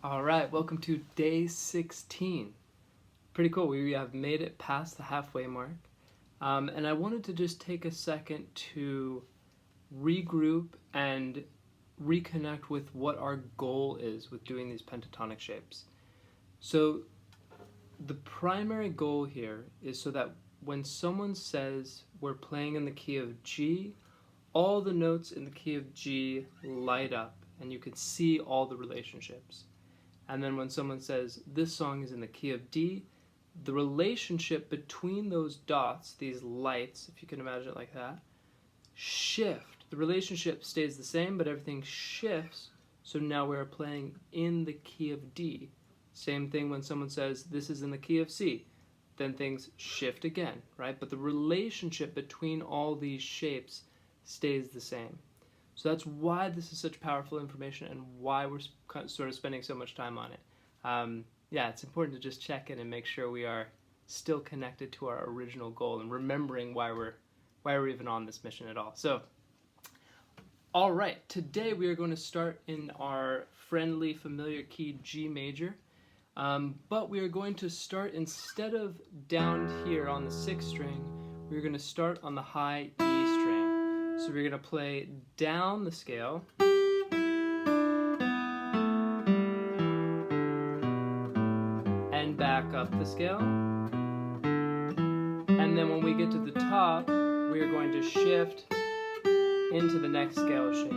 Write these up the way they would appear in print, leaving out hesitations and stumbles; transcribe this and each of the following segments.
All right, welcome to day 16. Pretty cool. We have made it past the halfway mark. And I wanted to just take a second to regroup and reconnect with what our goal is with doing these pentatonic shapes. So the primary goal here is so that when someone says we're playing in the key of G, all the notes in the key of G light up and you can see all the relationships. And then when someone says this song is in the key of D, the relationship between those dots, these lights, if you can imagine it like that, shift. The relationship stays the same, but everything shifts. So now we're playing in the key of D. Same thing when someone says this is in the key of C. Then things shift again, right? But the relationship between all these shapes stays the same. So that's why this is such powerful information and why we're sort of spending so much time on it. Yeah, it's important to just check in and make sure we are still connected to our original goal and remembering why we're even on this mission at all. So, all right, today we are going to start in our friendly, familiar key G major, but we are going to start, instead of down here on the 6th string, we're going to start on the high E string. So we're going to play down the scale, and back up the scale. And then when we get to the top, we are going to shift into the next scale shape.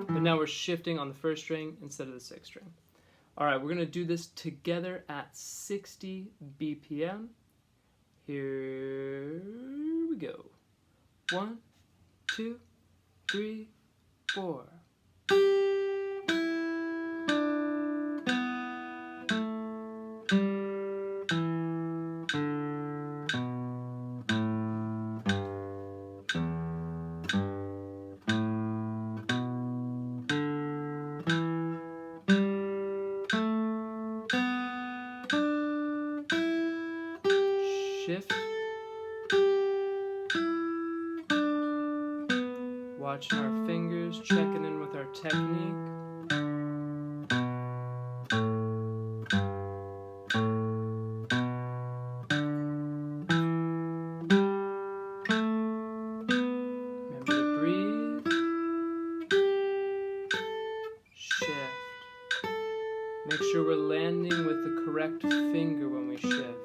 But now we're shifting on the 1st string instead of the 6th string. All right, we're going to do this together at 60 BPM. Here we go. 1, 2, 3, 4. Shift. Watching our fingers, checking in with our technique. Remember to breathe. Shift. Make sure we're landing with the correct finger when we shift.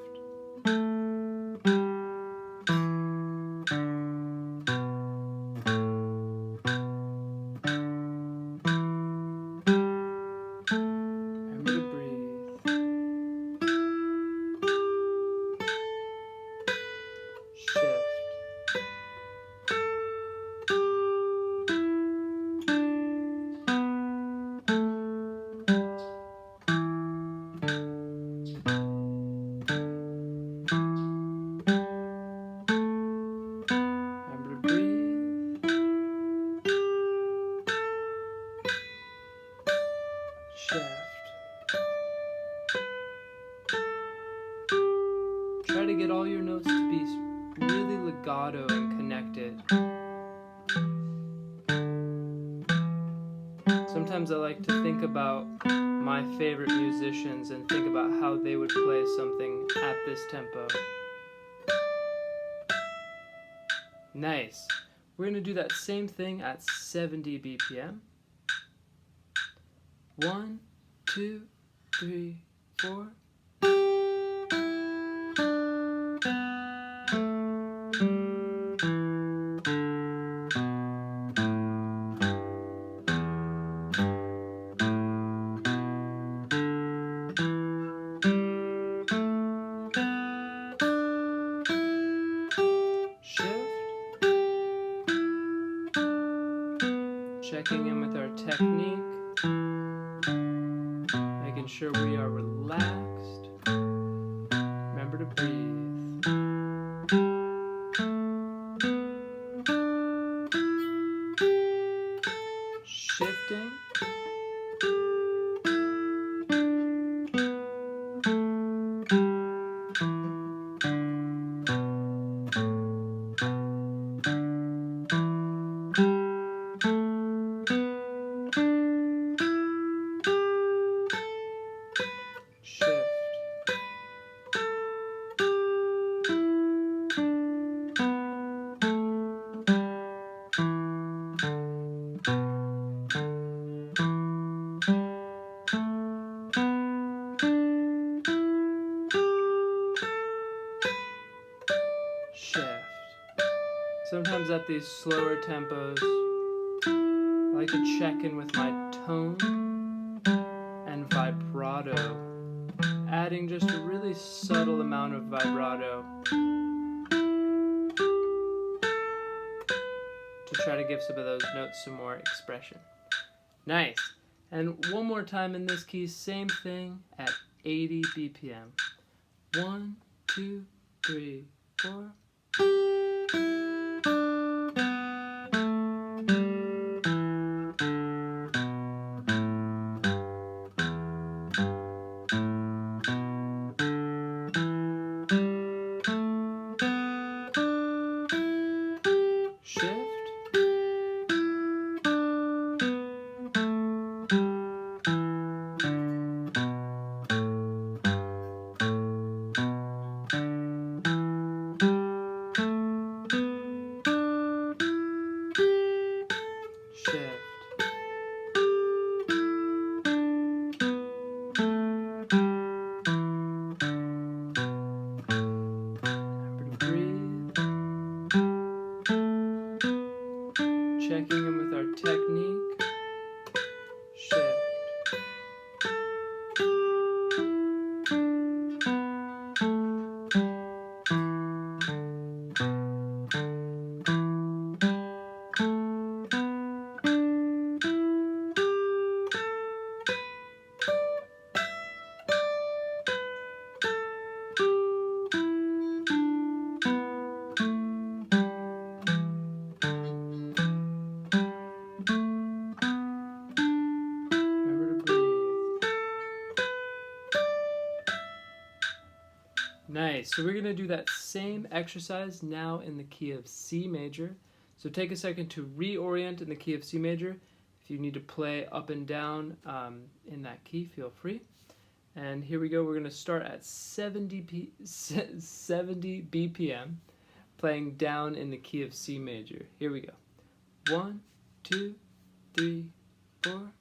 Try to get all your notes to be really legato and connected. Sometimes I like to think about my favorite musicians and think about how they would play something at this tempo. Nice. We're going to do that same thing at 70 BPM. 1, 2, 3, 4. Checking in with our technique, making sure we are relaxed. Remember to breathe. Shifting. sometimes at these slower tempos, I like to check in with my tone and vibrato, adding just a really subtle amount of vibrato to try to give some of those notes some more expression. Nice. And one more time in this key, same thing at 80 BPM. 1, 2, 3, 4. Shift. Shift. Remember to breathe. Checking in with our technique. Shift. Nice. So we're going to do that same exercise now in the key of C major. So take a second to reorient in the key of C major. If you need to play up and down in that key, feel free. And here we go. We're going to start at 70 BPM, playing down in the key of C major. Here we go. 1, 2, 3, 4.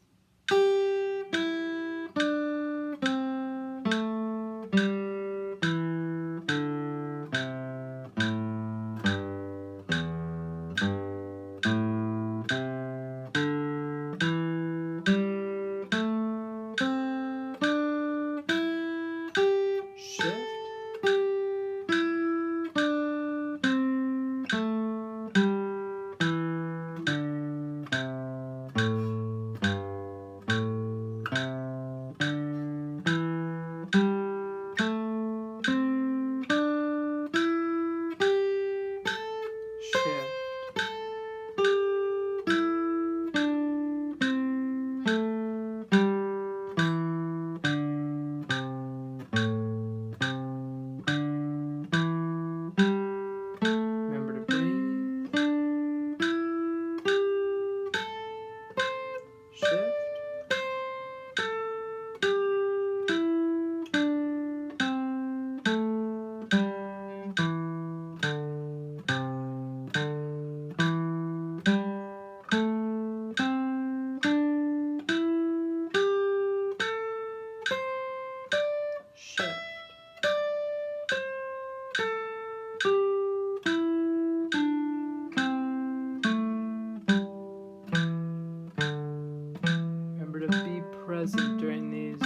Present during these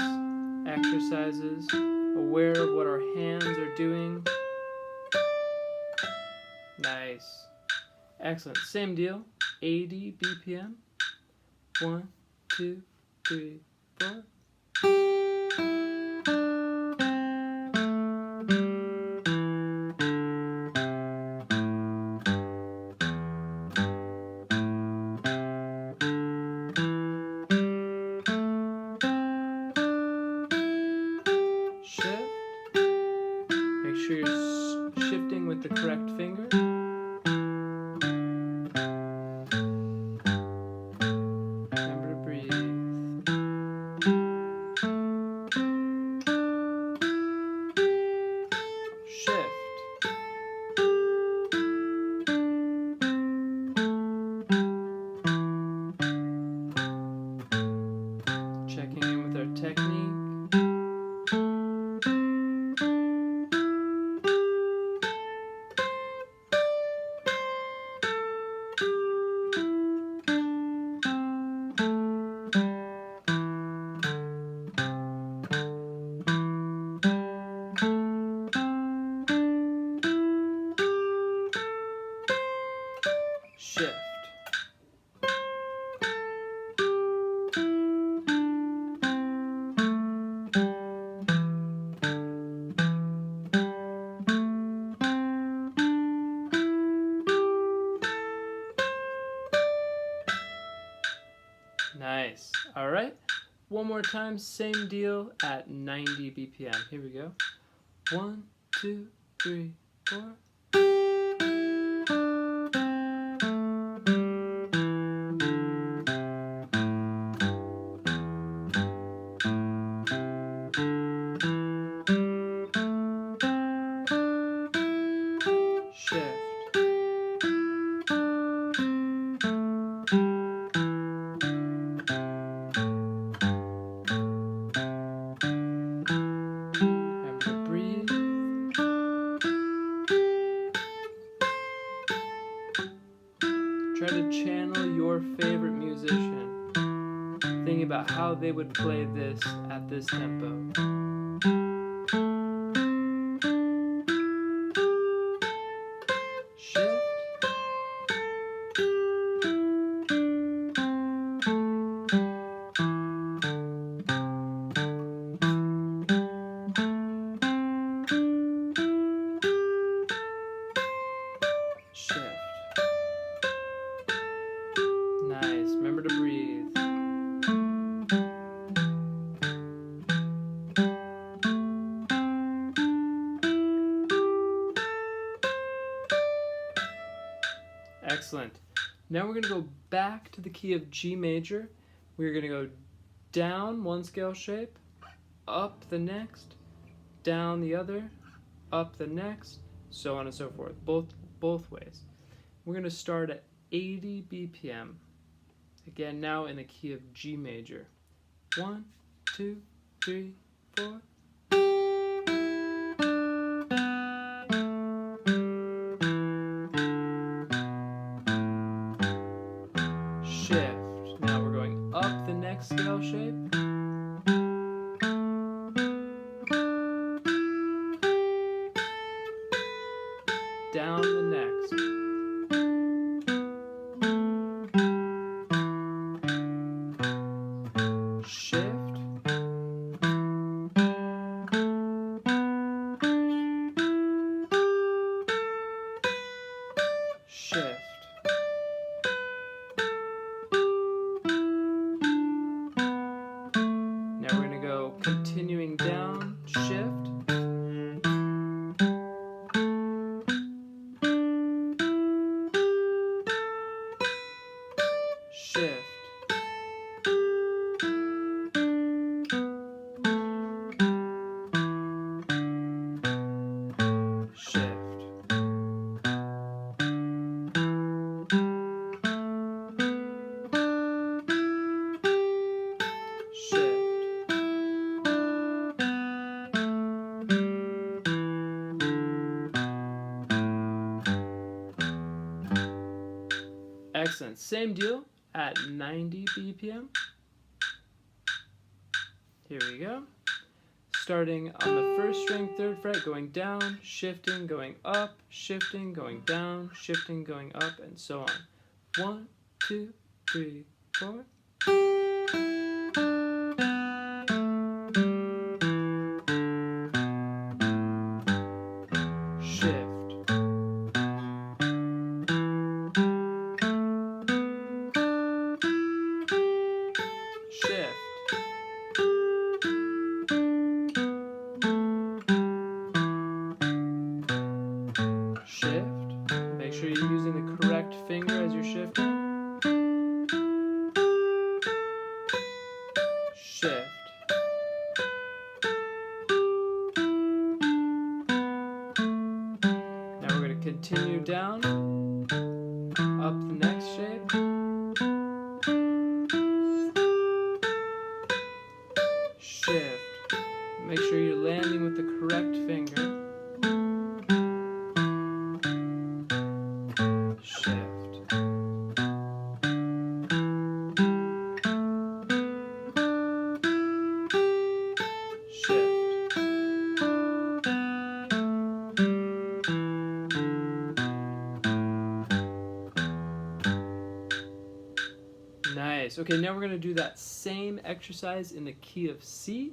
exercises, aware of what our hands are doing. Nice. Excellent. Same deal. 80 BPM. 1, 2, 3, 4. Make sure you're shifting with the correct finger. Remember to breathe. more time, same deal at 90 BPM. Here we go. 1, 2, 3, 4. Shift. Remember to breathe. Try to channel your favorite musician, thinking about how they would play this at this tempo. Shift. Shift. Nice. Remember to breathe. Excellent. Now we're going to go back to the key of G major. We're going to go down one scale shape, up the next, down the other, up the next, so on and so forth, both ways. We're going to start at 80 BPM. Again, now in the key of G major. 1, 2, 3, 4. Shift. Now we're going up the next scale shape. Down the next. Shift. Shift. Now we're going to go continuing down, shift. Shift. Shift. Shift. Excellent. Same deal at 90 BPM. Here we go. Starting on the first string, 3rd fret, going down, shifting, going up, shifting, going down, shifting, going up, and so on. 1, 2, 3, 4. Shift. Shift. Shift. Make sure you're using the correct finger as you're shifting. Shift. Now we're going to continue down, up the next shape. Shift. Make sure you're landing with the correct finger. Shift. Shift. Nice. Okay, now we're going to do that same exercise in the key of C.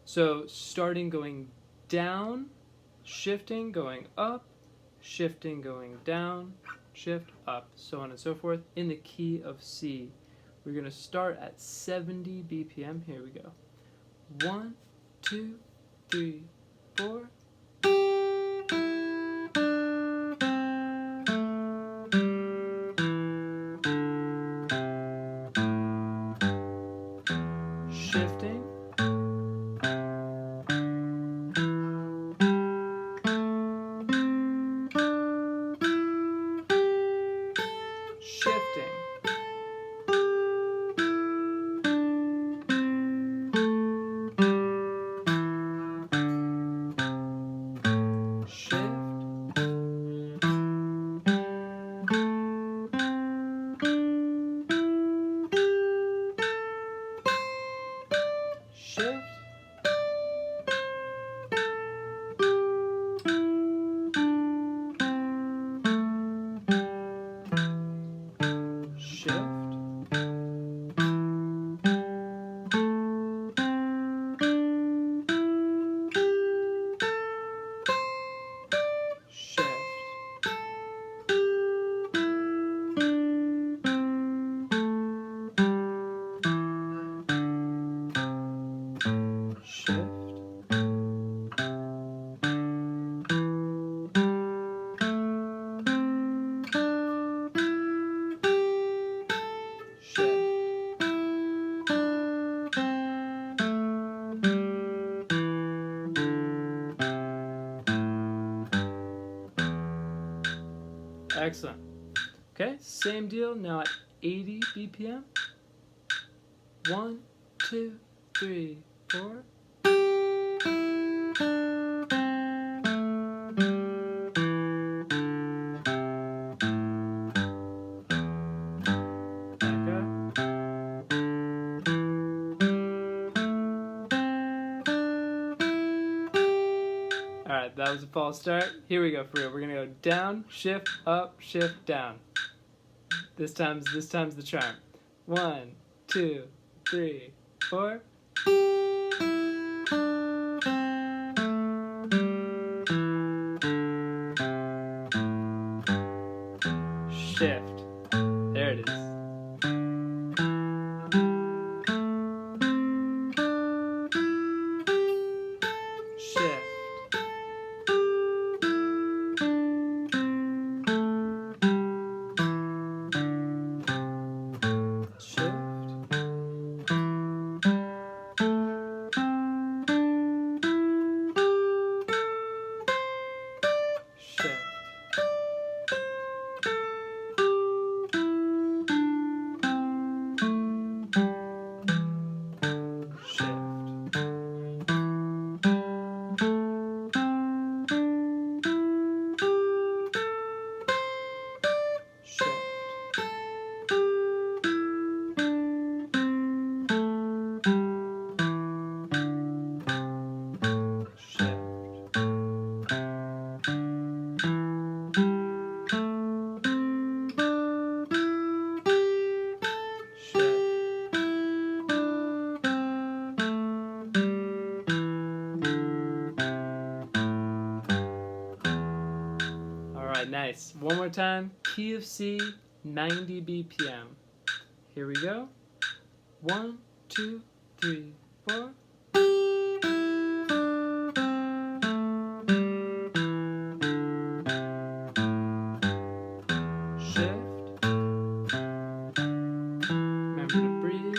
So starting going down, shifting, going up, shifting, going down, shift, up, so on and so forth in the key of C. We're going to start at 70 BPM. Here we go. 1, 2, 3, 4. Shifting. Shifting. Shift. Shift. Shift. Shift. Excellent. Okay, same deal now at 80 BPM. 1, 2, 3, 4. Back up. Alright, that was a false start. Here we go for real. We're gonna go down, shift, up, shift, down. This time's the charm. 1, 2, 3, 4. Shift. There it is. Shift. Nice. One more time. Key of C, 90 BPM. Here we go. 1, 2, 3, 4. Shift. Remember to breathe.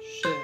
Shift.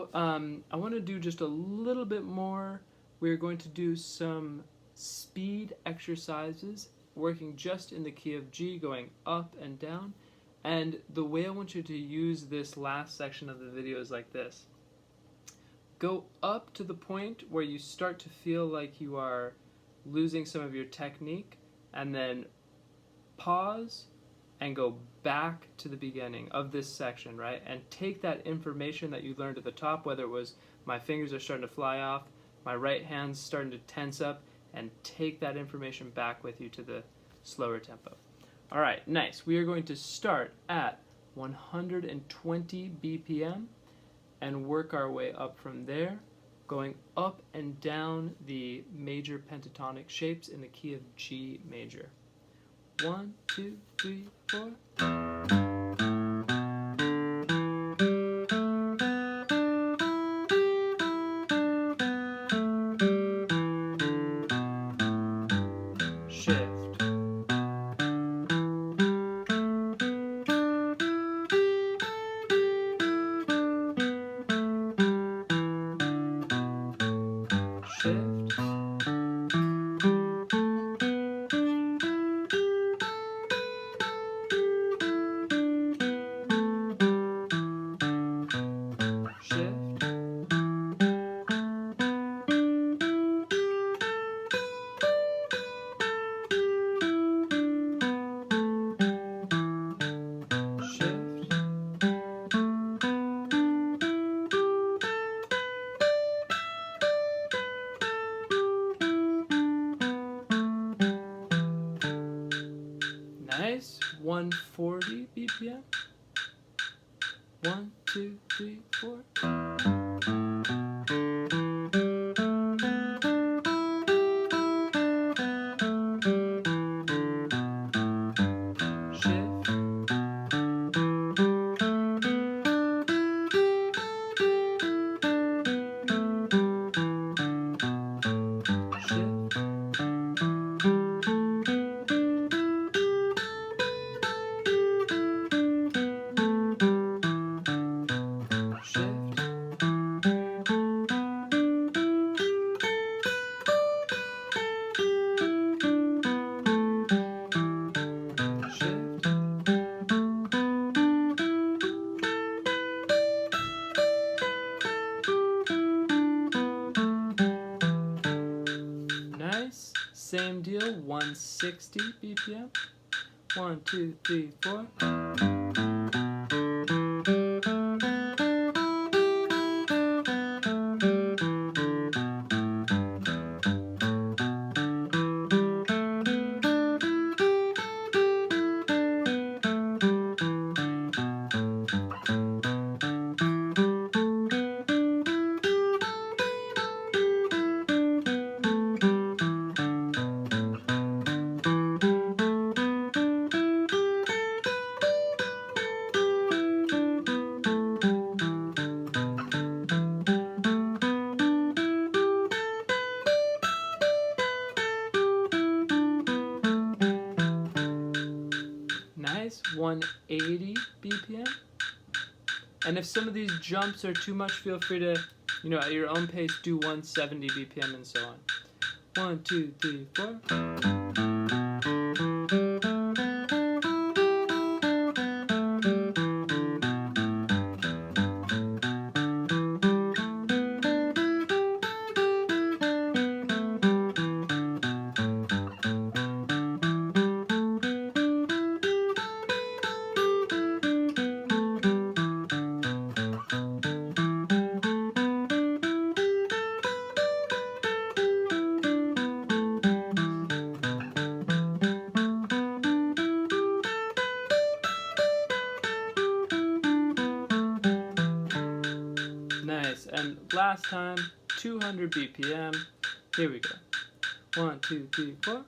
So I want to do just a little bit more. We're going to do some speed exercises, working just in the key of G, going up and down. And the way I want you to use this last section of the video is like this. Go up to the point where you start to feel like you are losing some of your technique, and then pause and go back to the beginning of this section, right? And take that information that you learned at the top, whether it was my fingers are starting to fly off, my right hand's starting to tense up, and take that information back with you to the slower tempo. All right, nice. We are going to start at 120 BPM and work our way up from there, going up and down the major pentatonic shapes in the key of G major. 1, 2, 3, 4. Shift. Shift. Nice. 140 BPM. 1, 2, 3, 4. Shift. Shift. Nice. Same deal, 160 BPM. 1, 2, 3, 4. Nice, 180 BPM. And if some of these jumps are too much, feel free to, at your own pace, do 170 BPM and so on. 1, 2, 3, 4. Nice, and last time, 200 BPM. Here we go. 1, 2, 3, 4.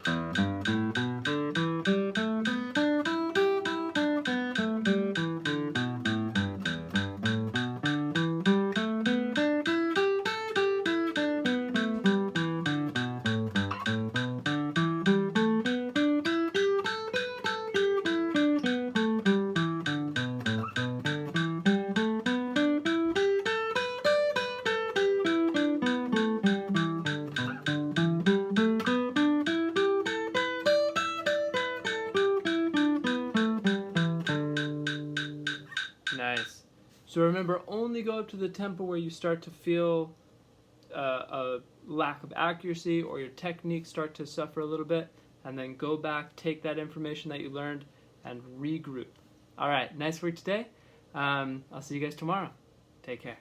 So remember, only go up to the tempo where you start to feel a lack of accuracy or your technique start to suffer a little bit, and then go back, take that information that you learned, and regroup. All right, nice work today. I'll see you guys tomorrow. Take care.